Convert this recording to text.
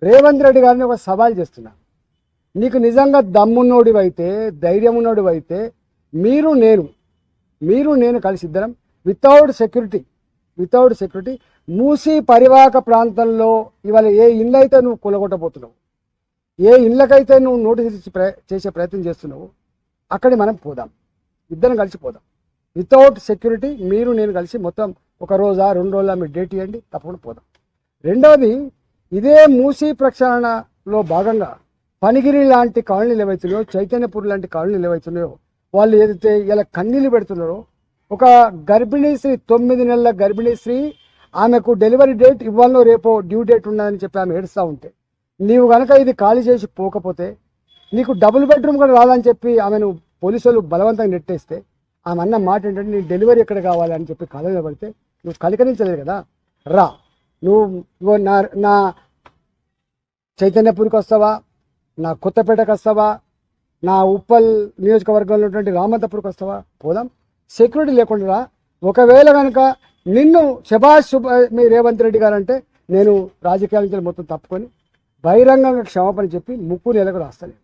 రేవంత్ రెడ్డి గారిని ఒక సవాల్ చేస్తున్నా. నీకు నిజంగా దమ్మున్నోడివైతే, ధైర్యం ఉన్నోడివైతే మీరు నేను కలిసి ఇద్దరం వితౌట్ సెక్యూరిటీ మూసీ పరివాహక ప్రాంతంలో ఇవాళ ఏ ఇళ్ళు అయితే నువ్వు కూలగొట్టబోతున్నావు, ఏ ఇళ్ళకైతే నువ్వు నోటీస్ ఇచ్చి చేసే ప్రయత్నం చేస్తున్నావు, అక్కడికి మనం పోదాం, ఇద్దరం కలిసి పోదాం. వితౌట్ సెక్యూరిటీ నేను కలిసి మొత్తం 1 రోజా 2 రోజుల మీరు డేట్ ఇవ్వండి, తప్పకుండా పోదాం. రెండవది, ఇదే మూసీ ప్రక్షాళనలో భాగంగా పనిగిరి లాంటి కాలనీలు ఏవైతున్నాయో, చైతన్యపూర్ లాంటి కాలనీలు ఏవైతున్నాయో, వాళ్ళు ఏదైతే ఇలా కన్నీళ్ళు పెడుతున్నారో, ఒక గర్భిణీ స్త్రీ 9 నెలల గర్భిణీ స్త్రీ, ఆమెకు డెలివరీ డేట్ ఇవ్వాలో రేపో డ్యూ డేట్ ఉన్నదని చెప్పి ఆమె ఏడుస్తూ ఉంటే, నీవు కనుక ఇది ఖాళీ చేసి పోకపోతే నీకు డబుల్ బెడ్రూమ్ కూడా రాదని చెప్పి ఆమెను పోలీసులు బలవంతంగా నెట్టేస్తే, ఆమె అన్న మాట ఏంటంటే నీ డెలివరీ ఎక్కడ కావాలి అని చెప్పి కాలేజీలో పడితే నువ్వు కలికరించలేదు కదా, రా నువ్వు నా చైతన్యపూర్కి వస్తావా, నా కొత్తపేటకు వస్తావా, నా ఉప్పల్ నియోజకవర్గంలో ఉన్నటువంటి రామంతపూర్కి వస్తావా, పోదాం. సెక్యూరిటీ లేకుండా రా. ఒకవేళ కనుక నిన్ను శభాష్ మీ రేవంత్ రెడ్డి గారు అంటే నేను రాజకీయాల నుంచి మొత్తం తప్పుకొని బహిరంగంగా క్షమాపణ చెప్పి ముక్కు నెలకు రాస్తాను.